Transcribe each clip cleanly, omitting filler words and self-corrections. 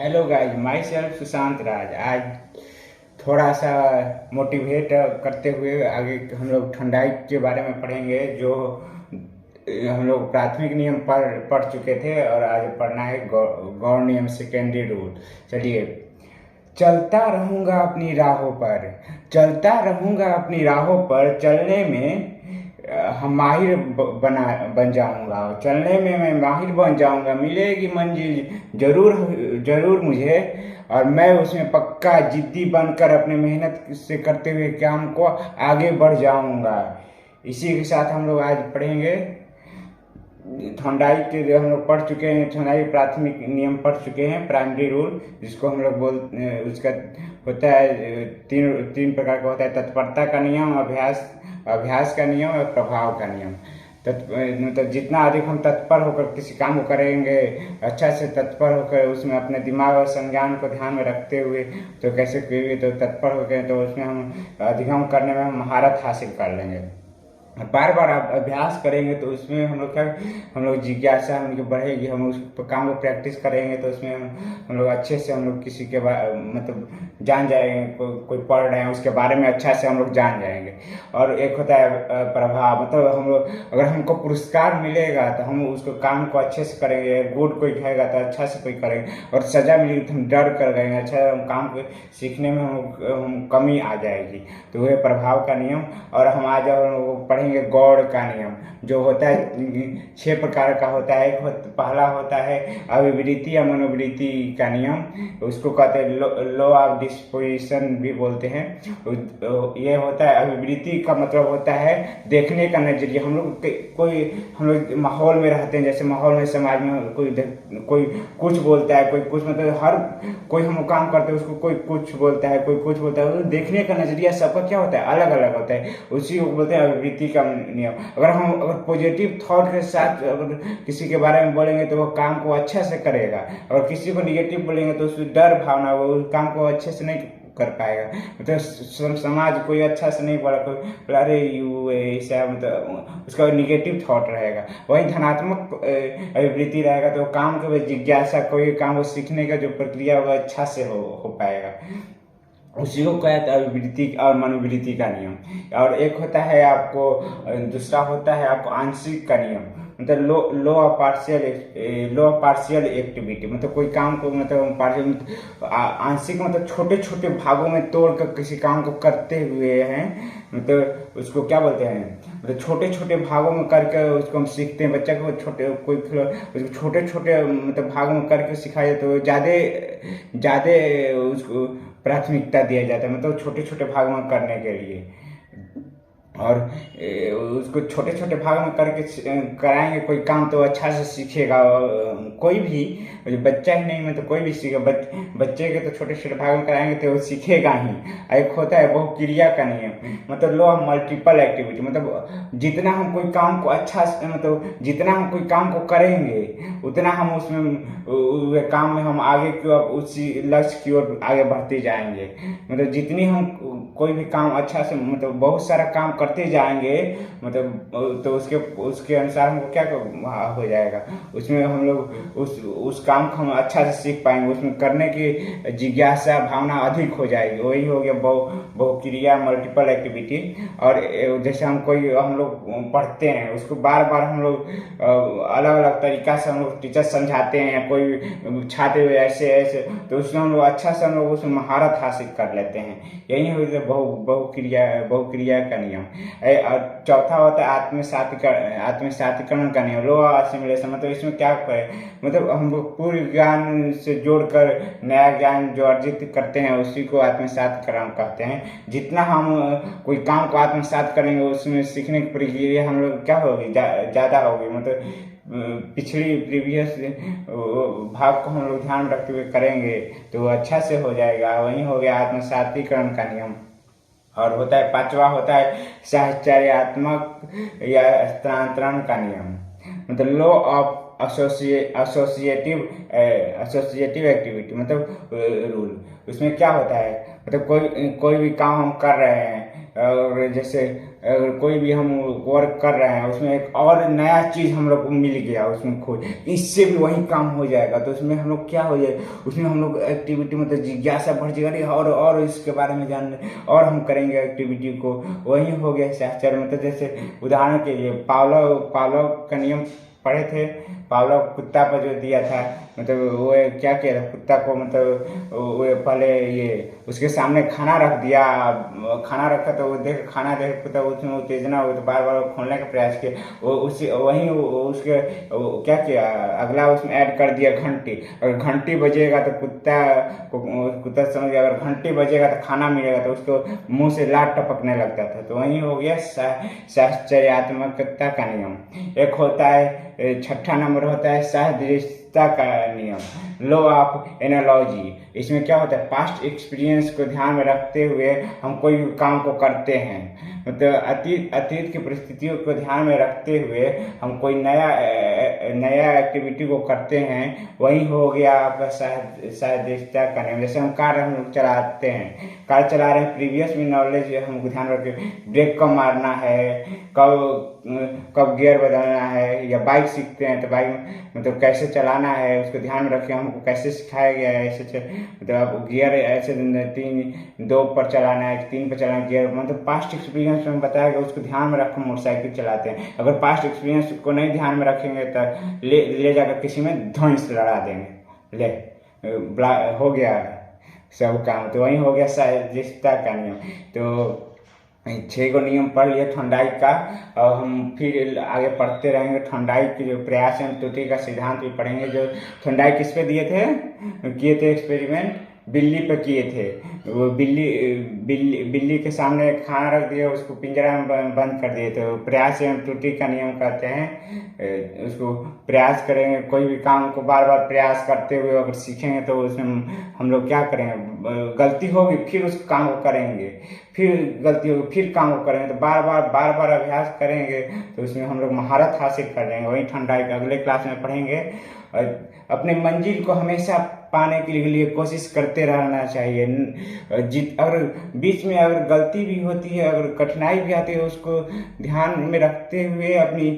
Hello guys, myself Sushant Raj. आज थोड़ा सा मोटिवेट करते हुए आगे हम लोग ठंडाई के बारे में पढ़ेंगे, जो हम लोग प्राथमिक नियम पढ़ चुके थे और आज पढ़ना है गौण नियम सेकेंडरी रूल। चलिए। चलता रहूंगा अपनी राहों पर, चलता रहूंगा अपनी राहों पर, चलने में हम माहिर बन जाऊंगा, चलने में मैं माहिर बन जाऊंगा, मिलेगी मंजिल जरूर जरूर मुझे, और मैं उसमें पक्का जिद्दी बनकर अपने मेहनत से करते हुए काम को आगे बढ़ जाऊंगा। इसी के साथ हम लोग आज पढ़ेंगे थोंडाई के, जो हम लोग पढ़ चुके हैं, थोंडाई प्राथमिक नियम पढ़ चुके हैं, प्राइमरी रूल, जिसको हम लोग उसका होता है तीन प्रकार का होता है: तत्परता का नियम, अभ्यास का नियम और प्रभाव का नियम। मतलब जितना अधिक हम तत्पर होकर किसी काम को करेंगे, अच्छा से तत्पर होकर उसमें अपने दिमाग और संज्ञान को ध्यान में रखते हुए तो कैसे करेंगे, तो तत्पर होकर तो उसमें हम अधिगम करने में हम महारत हासिल कर लेंगे। बार बार आप अभ्यास करेंगे तो उसमें हम लोग जिज्ञासा हमकी बढ़ेगी, हम उस काम को प्रैक्टिस करेंगे तो उसमें हम लोग अच्छे से हम लोग किसी के मतलब जान जाएंगे, कोई पढ़ रहे हैं उसके बारे में अच्छा से हम लोग जान जाएंगे। और एक होता है प्रभाव, मतलब हम लोग अगर हमको पुरस्कार मिलेगा तो हम उसको काम को अच्छे से करेंगे, गुड कोई कहेगा तो अच्छा से कोई करेंगे, और सजा मिलेगी तो हम डर कर गएंगे, अच्छा हम काम को सीखने में हम कमी आ जाएगी। तो वह प्रभाव का नियम। और हम आज पढ़ेंगे गौड़ का नियम, जो होता है 6 प्रकार का होता है। पहला होता है अभिवृत्ति या मनोवृत्ति का नियम, उसको कहते हैं लॉ ऑफ डिस्पोजिशन भी बोलते हैं। ये होता है अभिवृत्ति का मतलब होता है देखने का नजरिया। हम लोग माहौल में रहते हैं, जैसे माहौल में समाज में कोई कुछ बोलता है, कोई कुछ, मतलब हर कोई हम काम करते हैं उसको कोई कुछ बोलता है, कोई कुछ बोलता है, तो देखने का नजरिया सबका क्या होता है, अलग अलग होता है। उसी को बोलते हैं अभिवृत्ति का नियम। अगर पॉजिटिव थॉट के साथ अगर किसी के बारे में बोलेंगे तो वो काम को अच्छा से करेगा, और किसी को निगेटिव बोलेंगे तो उसमें डर भावना, वो उस काम को अच्छे से नहीं कर पाएगा। मतलब समाज कोई अच्छा से नहीं पढ़ा, कोई अरे यू ऐसा, मतलब उसका निगेटिव थॉट रहेगा। वही धनात्मक अभिवृत्ति रहेगा तो काम के जिज्ञासा, कोई काम को सीखने का जो प्रक्रिया होगा अच्छा से हो पाएगा। उसी को कहते हैं अभिवृत्ति और मनोवृत्ति का नियम। और एक होता है आपको, दूसरा होता है आपको आंशिक का नियम, मतलब लो ऑफ पार्शियल एक्टिविटी। मतलब कोई काम को, मतलब पार्शियल आंशिक, मतलब छोटे छोटे भागों में तोड़कर किसी काम को करते हुए हैं, मतलब उसको क्या बोलते हैं, मतलब छोटे छोटे भागों में करके उसको हम सीखते हैं। बच्चा को उसको छोटे छोटे मतलब भागों में करके सिखाया तो ज़्यादा उसको प्राथमिकता दिया जाता है, मतलब छोटे छोटे भाग में करने के लिए। और उसको छोटे छोटे भाग में करके कराएंगे कोई काम तो अच्छा से सीखेगा। कोई भी बच्चा ही नहीं, मतलब कोई भी सीखेगा। बच्चे के तो छोटे छोटे भाग में कराएंगे तो वो सीखेगा ही। एक होता है बहुक्रिया का नियम, मतलब लॉ ऑफ मल्टीपल एक्टिविटी। मतलब जितना हम कोई काम को अच्छा से, मतलब जितना हम कोई काम को करेंगे उतना हम उसमें काम में हम आगे की ओर, उसी लक्ष्य की ओर आगे बढ़ते जाएंगे। मतलब जितनी हम कोई भी काम अच्छा से, मतलब बहुत सारा काम करते जाएंगे, मतलब तो उसके अनुसार हमको क्या हो जाएगा, उसमें हम लोग उस काम को हम अच्छा से सीख पाएंगे, उसमें करने की जिज्ञासा भावना अधिक हो जाएगी। वही हो गया बहुक्रिया, मल्टीपल एक्टिविटी। और जैसे हम लोग पढ़ते हैं, उसको बार बार हम लोग अलग अलग तरीका से हम लोग टीचर समझाते हैं, कोई छात्र ऐसे ऐसे, तो उसमें हम लोग अच्छा से हम लोग उसमें महारत हासिल कर लेते हैं। यही हो गया बहुक्रिया का नियम। और चौथा होता है आत्मसातीकरण का नियम, लो असिमिलेशन। मतलब इसमें क्या करें, मतलब हम लोग पूर्व ज्ञान से जोड़कर नया ज्ञान जो अर्जित करते हैं उसी को आत्मसातीकरण कहते हैं। जितना हम कोई काम को आत्मसात करेंगे उसमें सीखने की प्रक्रिया हम लोग क्या होगी, ज़्यादा होगी। मतलब पिछड़ी प्रीवियस भाग को हम लोग ध्यान रखते हुए करेंगे तो अच्छा से हो जाएगा। वही हो गया आत्मसातीकरण का नियम। और होता है पांचवा, होता है साहचर्यात्मक या स्थानांतरण का नियम, मतलब लॉ ऑफ एसोसिएटिव एक्टिविटी, मतलब रूल। उसमें क्या होता है, मतलब कोई भी काम हम कर रहे हैं, और जैसे अगर कोई भी हम वर्क कर रहे हैं उसमें एक और नया चीज़ हम लोग को मिल गया उसमें खोज, इससे भी वही काम हो जाएगा, तो उसमें हम लोग क्या हो जाए, उसमें हम लोग एक्टिविटी मतलब जिज्ञासा बढ़ जाएगा और इसके बारे में जानने और हम करेंगे एक्टिविटी को। वही हो गया शास्त्र, मतलब जैसे उदाहरण के लिए पावलो पावलो का नियम पढ़े थे। पावलो कुत्ता पर जो दिया था, मतलब वो क्या किया था कुत्ता को, मतलब वो पहले ये उसके सामने खाना रख दिया, खाना रखा तो वो देख खाना देख कुत्ता उसमें उत्तेजना हुई तो बार बार खोलने का प्रयास किया। वो उसी वहीं उसके क्या किया, अगला उसमें ऐड कर दिया घंटी। अगर घंटी बजेगा तो कुत्ता समझ गया, अगर घंटी बजेगा तो खाना मिलेगा, तो उसको मुंह से लाट टपकने लगता था। तो वही हो गया साहचर्यात्मकता का नियम। एक होता है छठा नंबर होता है सहदृशता का नियम, लॉ ऑफ एनालॉजी। इसमें क्या होता है, पास्ट एक्सपीरियंस को ध्यान में रखते हुए हम कोई भी काम को करते हैं, मतलब अतीत की परिस्थितियों को ध्यान में रखते हुए हम कोई नया एक्टिविटी को करते हैं। वही हो गया आपका सहदृशता का नियम। जैसे हम लोग चलाते हैं, कार चला रहे हैं, प्रीवियस में नॉलेज हमको ध्यान रखे, ब्रेक कब मारना है, कब गियर बदलना है, या बाइक सीखते हैं तो बाइक मतलब कैसे चलाना है उसको ध्यान में रखें, हमको कैसे सिखाया गया है ऐसे मतलब आप गियर ऐसे 2 पर चलाना है, 3 पर चलाना है गियर, मतलब पास्ट एक्सपीरियंस में बताया गया उसको ध्यान में रखकर मोटरसाइकिल चलाते हैं। अगर पास्ट एक्सपीरियंस को नहीं ध्यान में रखेंगे तो ले जाकर किसी में ध्वंस लड़ा देंगे, हो गया सब काम। तो वही हो गया सहजता का नियम। तो 6 नियम पढ़ लिए ठंडाई का, और हम फिर आगे पढ़ते रहेंगे। ठंडाई की जो प्रयास एवं त्रुटि का सिद्धांत भी पढ़ेंगे। जो ठंडाई किस पे किए थे एक्सपेरिमेंट, बिल्ली पे किए थे। वो बिल्ली के सामने खाना रख दिया, उसको पिंजरा में बंद कर दिए। तो प्रयास एवं त्रुटि का नियम कहते हैं उसको। प्रयास करेंगे, कोई भी काम को बार बार प्रयास करते हुए अगर सीखेंगे तो उसमें हम लोग क्या करेंगे, गलती होगी फिर उस काम को करेंगे, फिर गलती होगी फिर काम को करेंगे, तो बार बार अभ्यास करेंगे तो उसमें हम लोग महारत हासिल कर लेंगे। वही ठंडाई का अगले क्लास में पढ़ेंगे। अपने मंजिल को हमेशा पाने के लिए कोशिश करते रहना चाहिए। अगर बीच में अगर गलती भी होती है, अगर कठिनाई भी आती है, उसको ध्यान में रखते हुए अपनी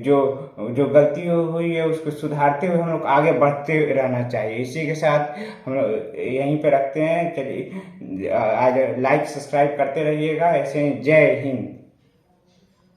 जो गलती हुई है उसको सुधारते हुए हम लोग आगे बढ़ते रहना चाहिए। इसी के साथ हम लोग यहीं पे रखते हैं। चलिए आज लाइक सब्सक्राइब करते रहिएगा। ऐसे जय हिंद।